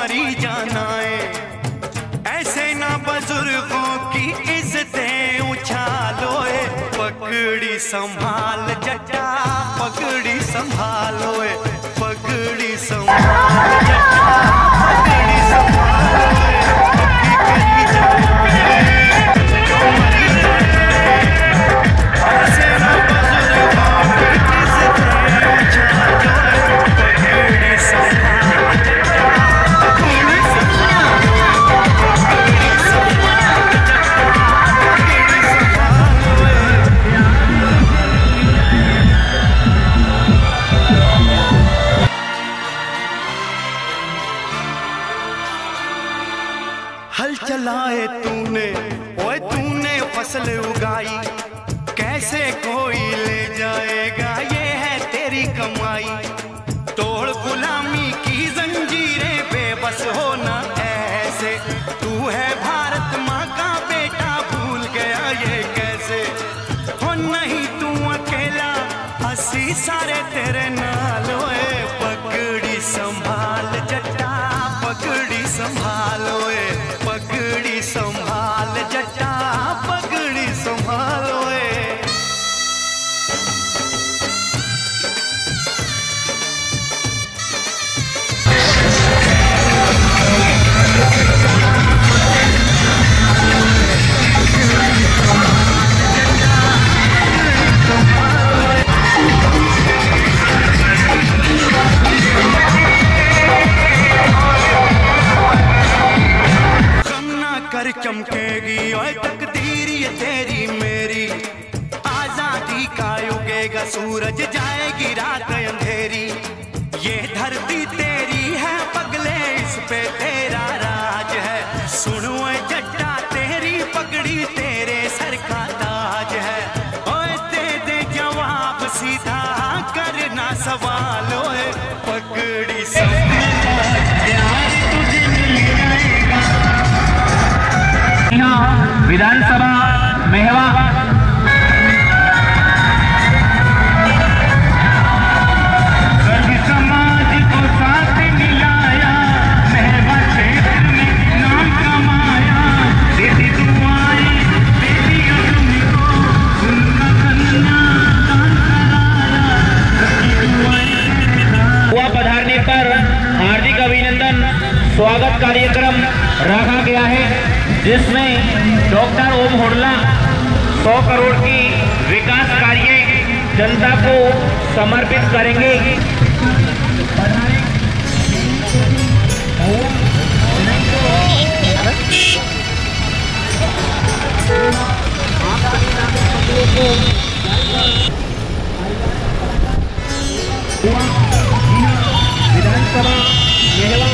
मरी जाना है। ऐसे ना बुजुर्गों की इज्जतें उछालो, पगड़ी संभाल जटा, पगड़ी संभालो, पगड़ी संभाल जटा, पगड़ी संभालो, पगड़ी करी जाना है, जो मरी जाना है। ऐसे ना बुजुर्गों की इज्जतें उछालो, पगड़ी संभाल जटा, पगड़ी संभालो, पगड़ी संभाल जटा, पगड़ी संभालो। हल चलाए तूने, ओए तूने फसल उगाई, कैसे कोई ले जाएगा, ये है तेरी कमाई। तोड़ गुलामी की जंजीरें, बेबस होना ऐसे, तू है भारत माँ का बेटा, भूल गया ये कैसे। हो नहीं तू अकेला, हंसी सारे तेरे नाल, ओए पगड़ी संभाल जटा, पगड़ी संभालो, पगड़ी संभाल जटा, पगड़ी संभालो। कर चमकेगी ओए तकदीर ये तेरी मेरी, आजादी का उगेगा सूरज, जाएगी रात अंधेरी। ये धरती तेरी है पगले, इस पे तेरा राज है। सुनो जट्टा तेरी पगड़ी तेरे सर का ताज है। ओए दे दे जवाब सीधा, करना सवाल, ओए पगड़ी संभाल, प्यार तुझे मिल जाएगा। विधानसभा मेहवा सर्व समाज को साथ मिलाया, मेहवा क्षेत्र में नाम कमाया। तेरी दुआएं तेरी तुमको उनका कन्यादान कराया। हुआ पधारने पर हार्दिक अभिनंदन स्वागत कार्यक्रम रखा गया है, जिसमें डॉक्टर ओम हुडला 100 करोड़ की विकास कार्य जनता को समर्पित करेंगे। विधानसभा मेहवा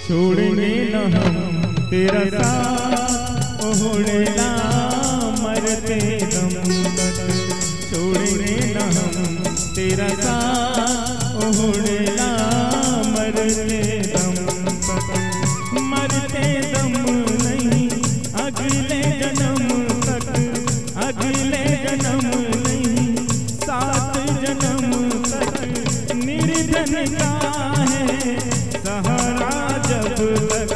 छोड़ेंगे न हम तेरा साथ, ओढ़ना मरते दम तक। छोड़ेंगे न हम तेरा साथ, ओढ़ना मरते दम तक। मरते दम नहीं अगले जन्म तक, अगले जन्म नहीं 7 जन्म तक। निर्जन का है सहारा जब तक।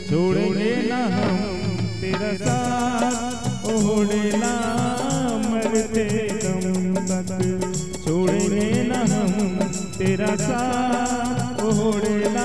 छोड़ेंगे ना हम तेरा साथ, ओढ़ना मरते दम तक। छोड़ेंगे ना हम तेरा साथ, ओढ़ना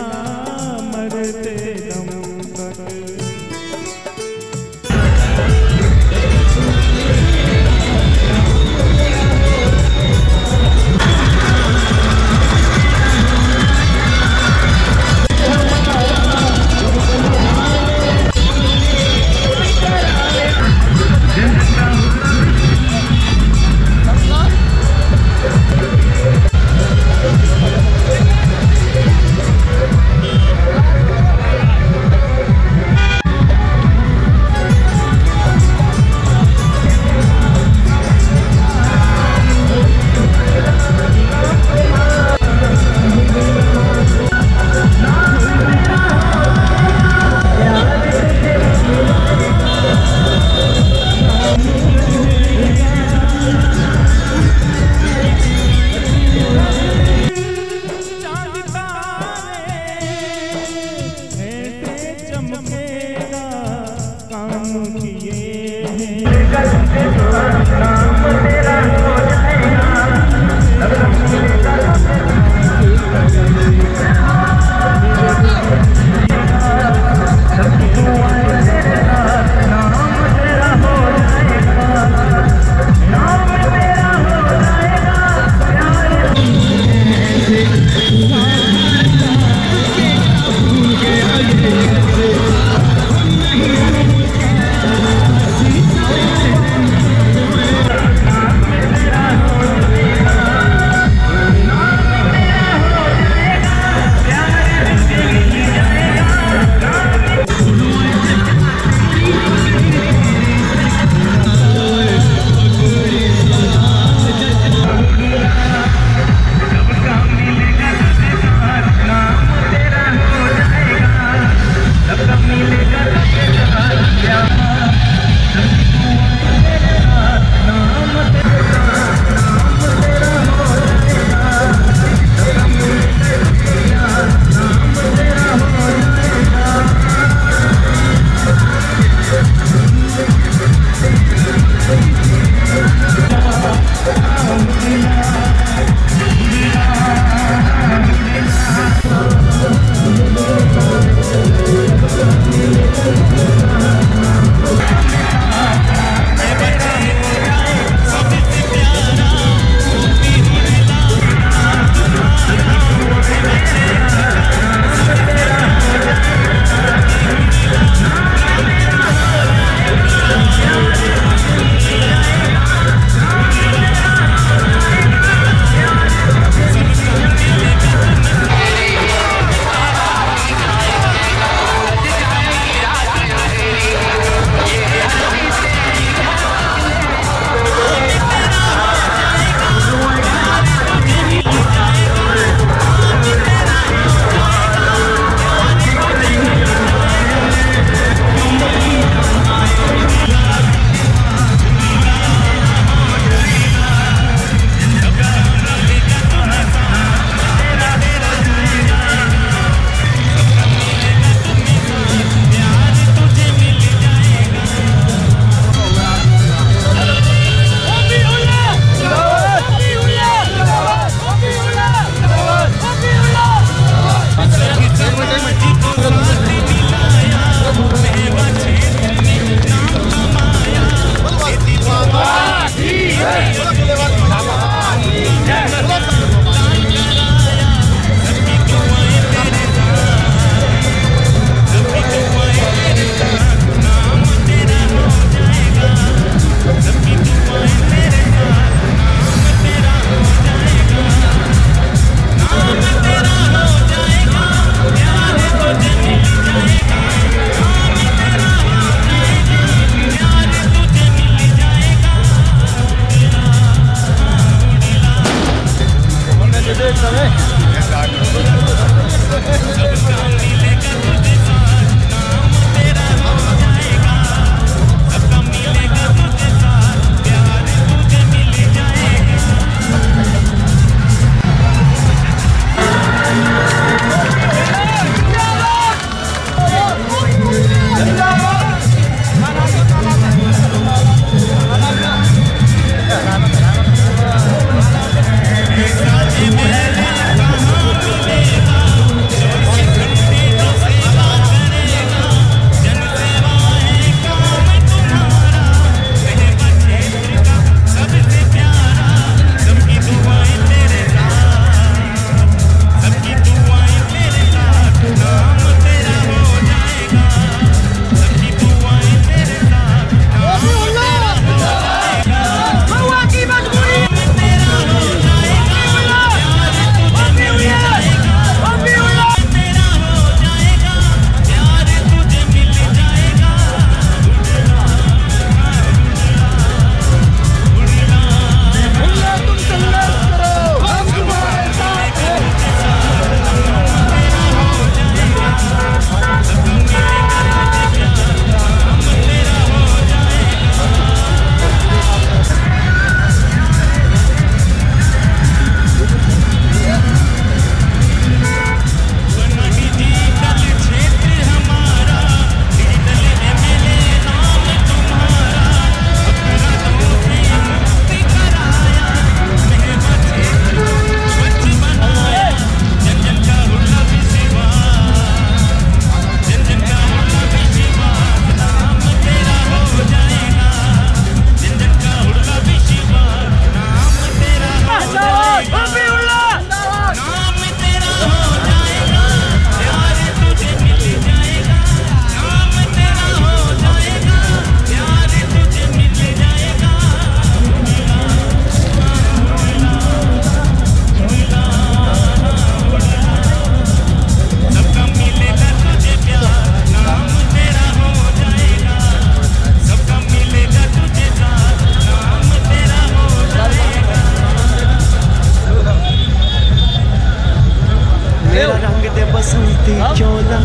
चोला,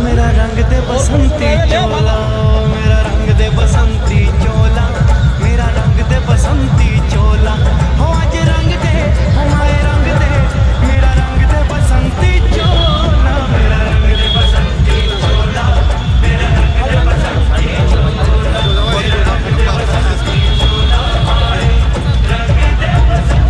मेरा रंग दे बसंती चोला, मेरा रंग दे बसंती चोला, मेरा रंग दे बसंती चोला। हो आज रंग दे हमारे रंग दे, मेरा रंग दे बसंती चोला, मेरा रंग दे बसंती चोला, मेरा रंग दे बसंती चोला, मेरा रंग दे बसंती चोला, हमारे रंग दे बसंती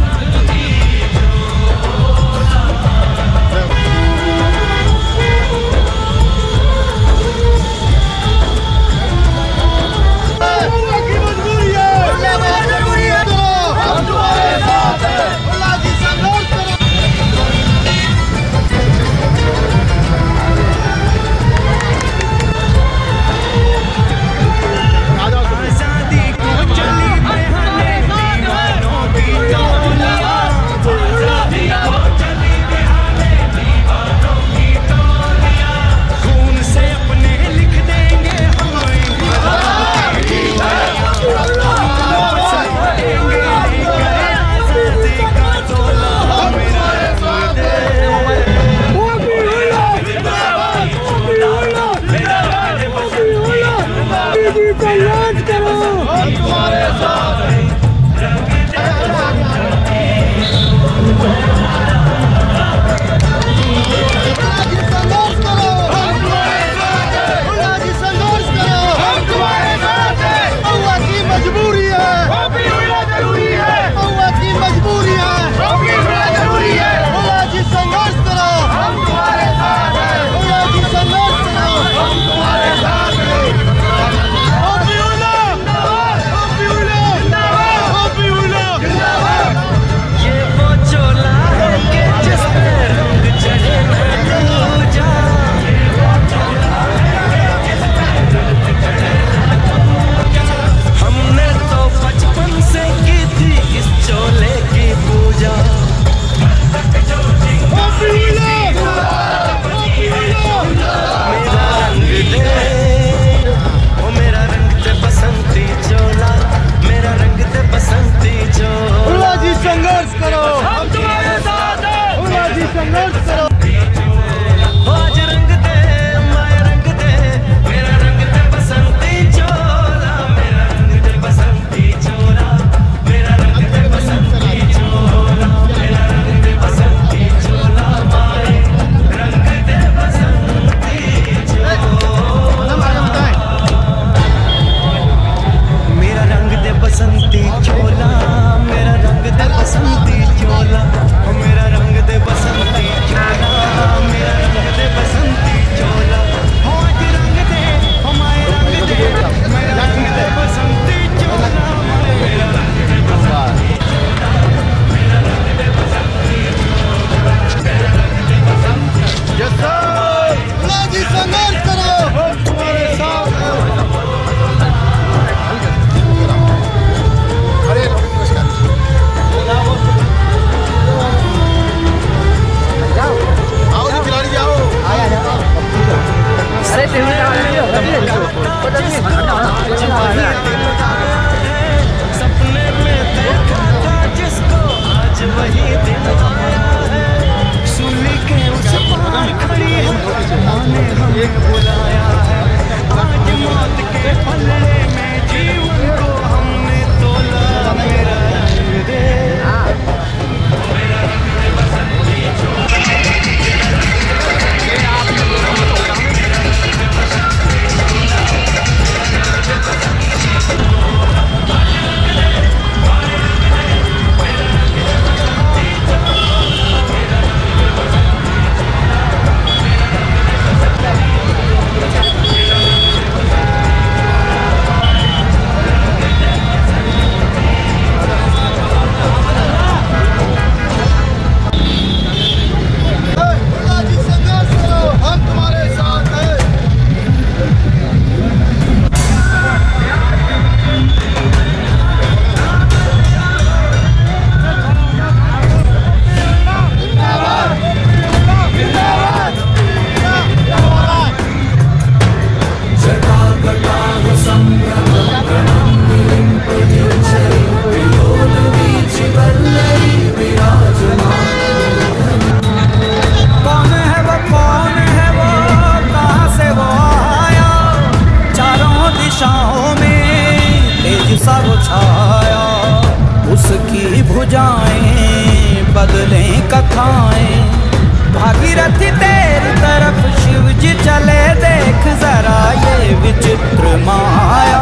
भागीरथ तेरी तरफ शिव जी चले, देख जरा ये विचित्र माया।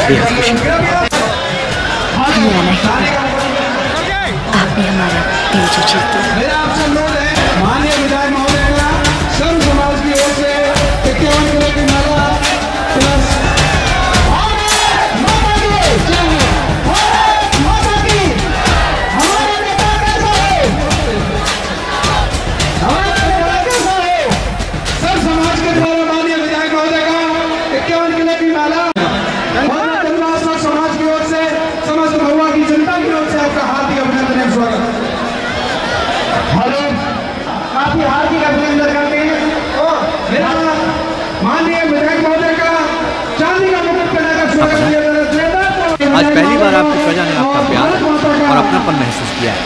बेहद खुशी हुई। मेरा नहीं, आपने हमारा दिल जो जीत लिया। मेरा आपसे अनुरोध है, माननीय विधायक महोदय का सर्व समाज की ओर से 51 किलो की माला प्लस हार्दिक अभिनंदन करते हैं। मेरा माननीय विधायक महोदय का चांदी का मुकुट पहनाकर स्वागत किया जाता है। आज पहली बार आपकी प्रजा ने आपका प्यार और अपनापन महसूस किया है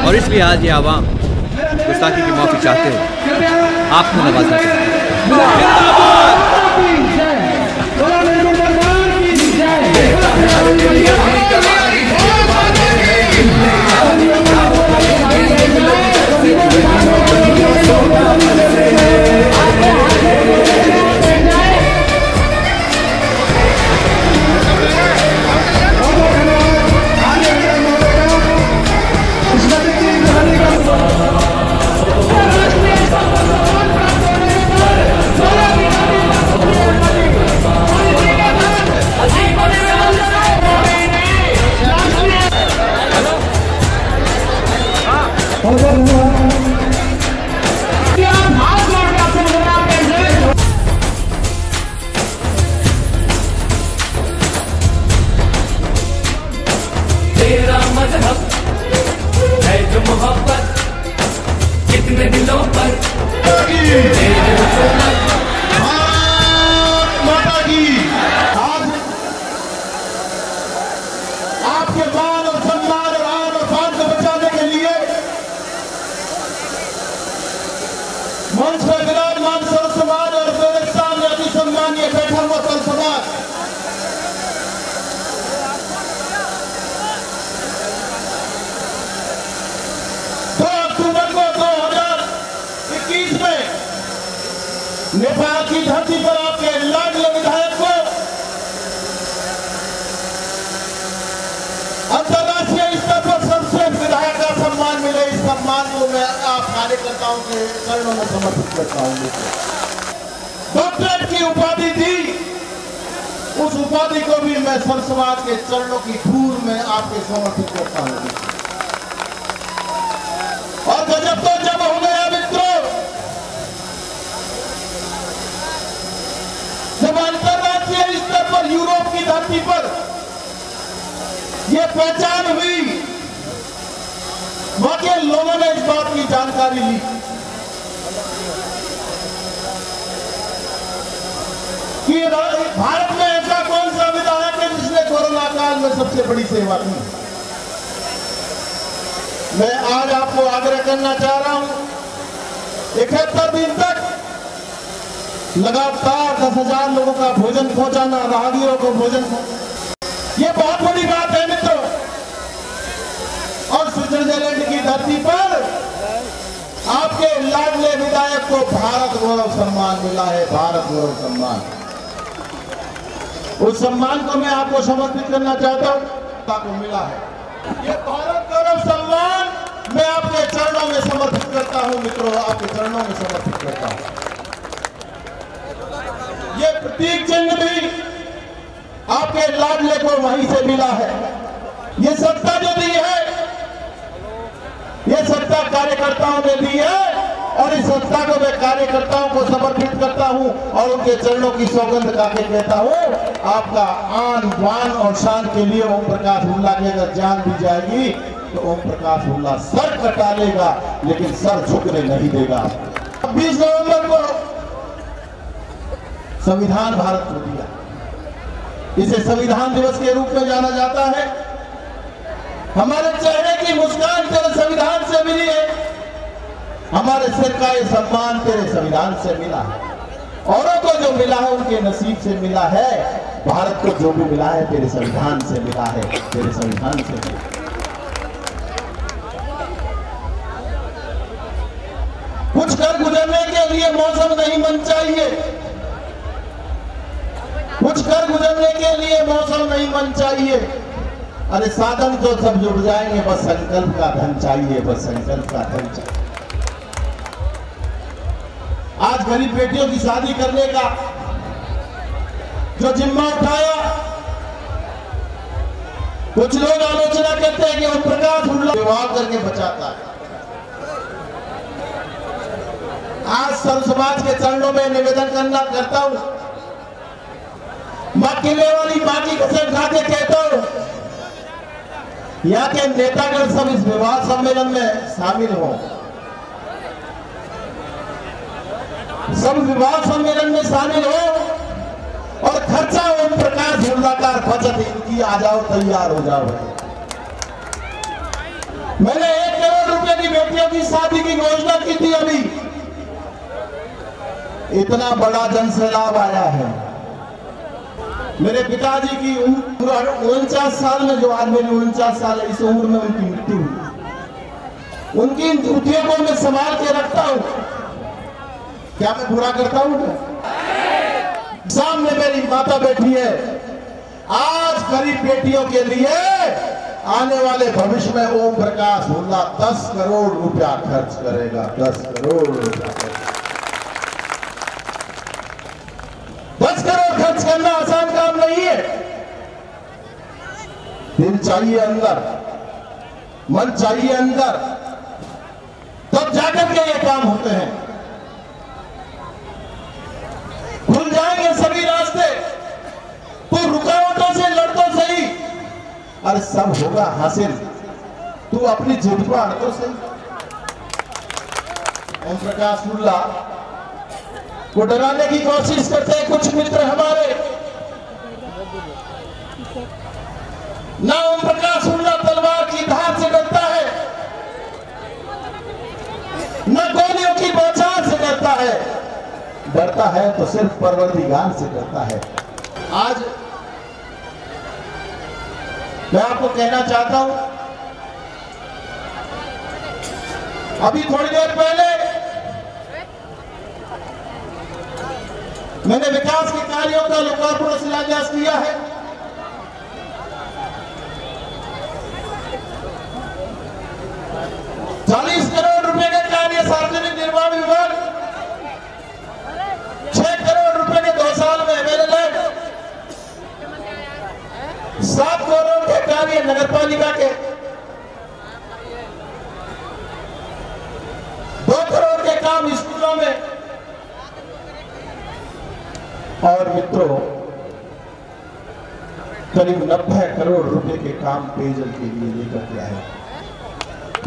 और इसलिए आज ये आवाम गुस्ताखी की माफी चाहते हो आपको नवाजना चाहते हैं। तेरा मजहब है जो मोहब्बत कितने दिलों पर माता की आपके मान और सम्मान और आन और शान को बचाने के लिए मंच पर विराजमान सर्व समाज और मेरे सामने अति सम्मानीय बैठा हुआ सर्व समाज, 2 अक्टूबर को 2021 में नेपाल की धरती पर आपके लाडले विधायक को अंतर्राष्ट्रीय स्तर पर सर्वश्रेष्ठ विधायक का सम्मान मिले। इस सम्मान को मैं आप कार्यकर्ताओं के चरणों में समर्पित करता हूं। डॉक्टरेट की उपाधि दी, उस उपाधि को भी मैं सर्व समाज के चरणों की धूल में आपके समर्पित करता हूं। और गजब तो जब हो गया मित्रों, जब अंतर्राष्ट्रीय स्तर पर यूरोप की धरती पर यह पहचान हुई, वहां के लोगों ने इस बात की जानकारी ली कि भारत में ऐसा कौन सा विधायक है जिसने कोरोना काल में सबसे बड़ी सेवा की। मैं आज आपको आग्रह करना चाह रहा हूं, 71 दिन तक लगातार 10,000 लोगों का भोजन पहुंचाना, राहगीरों को भोजन, ये बहुत बड़ी बात है मित्रों। और स्विट्जरलैंड की धरती पर आपके लाडले विधायक को भारत गौरव सम्मान मिला है। भारत गौरव सम्मान, उस सम्मान को मैं आपको समर्पित करना चाहता हूं, आपको मिला है। ये भारत गौरव सम्मान मैं आपके चरणों में समर्पित करता हूं मित्रों, आपके चरणों में समर्पित करता हूं। ये प्रतीक चिन्ह भी आपके लाडले को वहीं से मिला है। ये सत्ता जो दी है, ये सत्ता कार्यकर्ताओं ने दी है और इस सत्ता को मैं कार्यकर्ताओं को समर्पित करता हूं और उनके चरणों की सौगंध खाके कहता हूं, आपका आन बान और शान के लिए ओम प्रकाश हुल्ला की अगर जान दी जाएगी तो ओम प्रकाश हुल्ला सर कटा लेगा लेकिन सर झुकने नहीं देगा। 20 नवंबर को संविधान भारत को दिया, इसे संविधान दिवस के रूप में जाना जाता है। हमारे चेहरे की मुस्कान तेरे संविधान से मिली है, हमारे सिर का ये सम्मान तेरे संविधान से मिला है। औरों को जो मिला है उनके नसीब से मिला है, भारत को जो भी मिला है तेरे संविधान से मिला है, तेरे संविधान से मिला। कुछ कर गुजरने के लिए मौसम नहीं मन चाहिए, कुछ कर गुजरने के लिए मौसम नहीं मन चाहिए, अरे साधन तो सब जुड़ जाएंगे, बस संकल्प का धन चाहिए, बस संकल्प का धन चाहिए। आज गरीब बेटियों की शादी करने का जो जिम्मा उठाया, कुछ लोग आलोचना करते हैं कि ओम प्रकाश हुड्डा विवाह करके बचाता है। आज सर्व समाज के चरणों में निवेदन करता हूं, मां किले वाली मां की कसम खा के कहता हूं, यहाँ के नेतागण सब इस विवाह सम्मेलन में शामिल हो, सब विवाह सम्मेलन में शामिल हो और खर्चा ओम प्रकाश हुड्डा का बचत इनकी आ जाओ, तैयार हो जाओ। मैंने 1 करोड़ रुपए की बेटियों की शादी की घोषणा की थी, अभी इतना बड़ा जन सैलाब आया है। मेरे पिताजी की उम्र 49 साल में, जो आज मेरी 49 साल है, इस उम्र में उनकी मृत्यु हुई। उनकी इन जूतियों को मैं संभाल के रखता हूं, क्या मैं बुरा करता हूं? सामने मेरी माता बैठी है। आज गरीब बेटियों के लिए आने वाले भविष्य में ओम प्रकाश हुड्डा 10 करोड़ रुपया खर्च करेगा, 10 करोड़ रुपया। 10 करोड़ खर्च करना आसान काम नहीं है। दिल चाहिए अंदर, मन चाहिए अंदर, तब जाकर के ये काम होते हैं। खुल जाएंगे सभी रास्ते, तो रुकावटों से लड़ तो सही, अरे सब होगा हासिल, तू अपनी जिद को अड़ तो सही। ओम प्रकाश हुड्डा को डराने की कोशिश करते हैं कुछ मित्र हमारे। ना ओम प्रकाश हुड्डा तलवार की धार से डरता है, ना गोलियों की बौछार से डरता है, डरता है तो सिर्फ परवरदिगार से डरता है। आज मैं आपको कहना चाहता हूं, अभी थोड़ी देर पहले मैंने विकास के कार्यों का लोकार्पण और शिलान्यास किया है। ₹40 करोड़ के कार्य सार्वजनिक निर्माण विभाग, 6 करोड़ रुपए के 2 साल में एमएलए, 7 करोड़ के कार्य नगर पालिका के, 2 करोड़ के काम स्कूलों में, और मित्रों करीब 90 करोड़ रुपए के काम पेयजल के लिए लेकर के आए।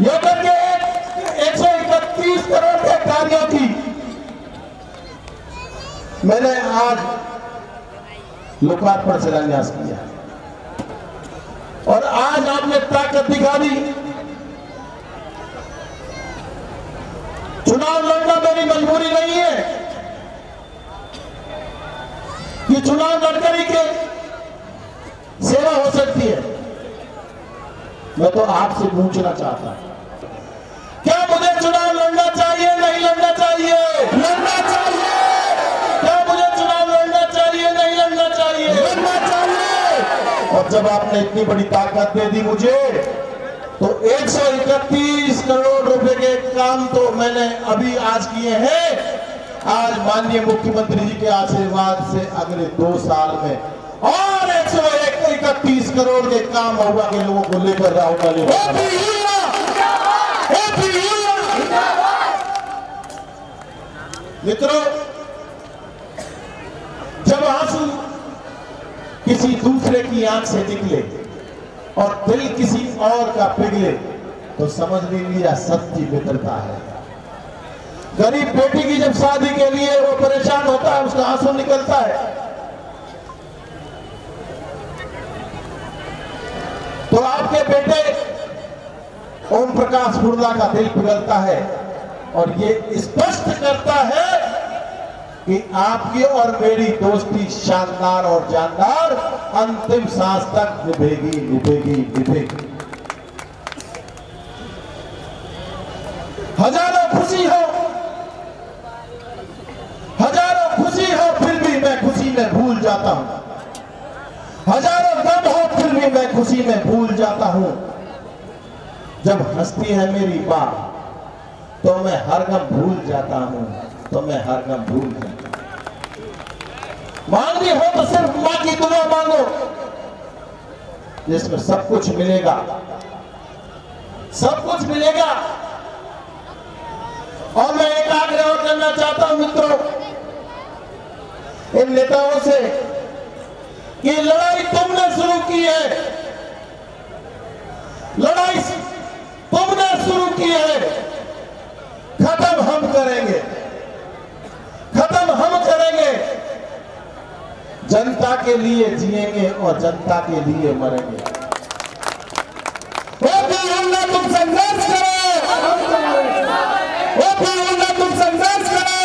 यह करके 131 करोड़ के कार्यों की मैंने आज लोकार्पण शिलान्यास किया, और आज आपने ताकत दिखा दी। चुनाव लड़ना मेरी मजबूरी नहीं है कि चुनाव लड़कर ही के सेवा हो सकती है। मैं तो आपसे पूछना चाहता हूं, क्या मुझे चुनाव लड़ना चाहिए, नहीं लड़ना चाहिए? लड़ना चाहिए। क्या मुझे चुनाव लड़ना चाहिए, नहीं लड़ना चाहिए? लड़ना चाहिए। और जब आपने इतनी बड़ी ताकत दे दी मुझे, तो 131 करोड़ रुपए के काम तो मैंने अभी आज किए हैं। आज माननीय मुख्यमंत्री जी के आशीर्वाद से अगले 2 साल में और 131 करोड़ के काम होगा के लोगों को लेकर जाऊंगा। मित्रों, जब आंसू किसी दूसरे की आंख से निकले और दिल किसी और का पिघले, तो समझ लीजिए सच्ची मित्रता है। गरीब बेटी की जब शादी के लिए वो परेशान होता है, उसका आंसू निकलता है, तो आपके बेटे ओम प्रकाश हुड्डा का दिल पिघलता है, और ये स्पष्ट करता है कि आपकी और मेरी दोस्ती शानदार और जानदार अंतिम सांस तक निभेगी, निभेगी, निभेगी। हजारों खुशी हो, फिर भी मैं खुशी में भूल जाता हूं। हजारों गम हो फिर भी मैं खुशी में भूल जाता हूं। जब हंसती है मेरी माँ तो मैं हर गम भूल जाता हूं, तो मैं हर गम भूल जाता हूं। मांगनी हो तो सिर्फ माँ की दुआ मांगो, जिसमें सब कुछ मिलेगा, सब कुछ मिलेगा। और मैं एक आग्रह और करना चाहता हूं मित्रों, इन नेताओं से कि लड़ाई तुमने शुरू की है, लड़ाई तुमने शुरू की है, खत्म हम करेंगे, खत्म हम करेंगे। जनता के लिए जिएंगे और जनता के लिए मरेंगे। तुम संघर्ष करो, तुम संघर्ष करो।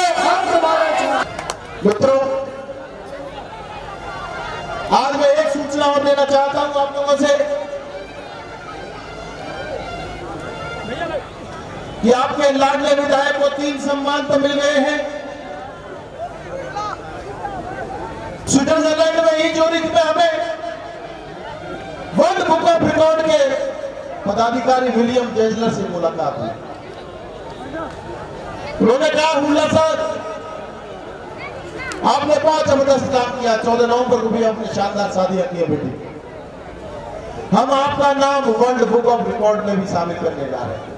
मित्रों, आज मैं एक सूचना और देना चाहता हूं आप लोगों से कि आपके लाडले विधायक को 3 सम्मान तो मिल गए हैं। स्विट्जरलैंड में ही ज्यूरिख में हमें वर्ल्ड बुक ऑफ रिकॉर्ड के पदाधिकारी विलियम जेजलर से मुलाकात हुई। उन्होंने कहा, हुल्ला साहब आपने बहुत जबरदस्त काम किया, 14 नवंबर को भी आपने शानदार शादियां की बेटी। हम आपका नाम वर्ल्ड बुक ऑफ रिकॉर्ड में भी शामिल करने जा रहे हैं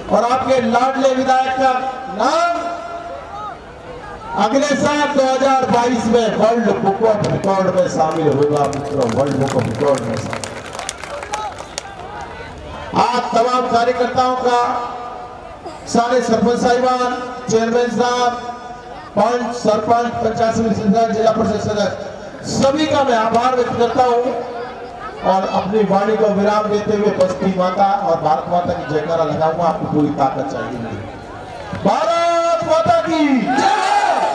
और आपके लाडले विधायक का नाम अगले साल 2022 में वर्ल्ड बुक ऑफ रिकॉर्ड में शामिल होगा। मित्रों, वर्ल्ड बुक ऑफ रिकॉर्ड में शामिल। आज तमाम कार्यकर्ताओं का, सारे सरपंच साहिबान, चेयरमैन साहब, पंच, सरपंच, पंचायत समिति सदस्य, जिला परिषद सदस्य, सभी का मैं आभार व्यक्त करता हूं और अपनी वाणी को विराम देते हुए बस्ती माता और भारत माता की जयकारा लगाऊंगा। आपको पूरी ताकत चाहिए। भारत माता की जय,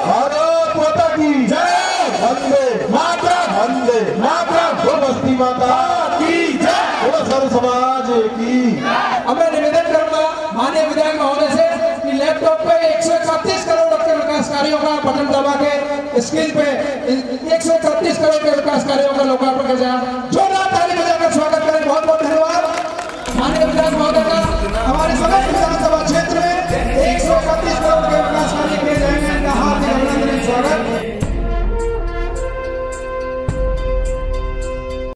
भारत माता की जय, वंदे मातरम, वंदे मातरम, बस्ती माता की जय, सर्व समाज की। अब मैं निवेदन करूंगा माननीय विधायक महोदय से कि लैपटॉप पे 131 करोड़ के विकास कार्यों का बटन दबा के स्क्रीन पे 131 करोड़ के विकास कार्यों का लोकार्पण किया जाए। जो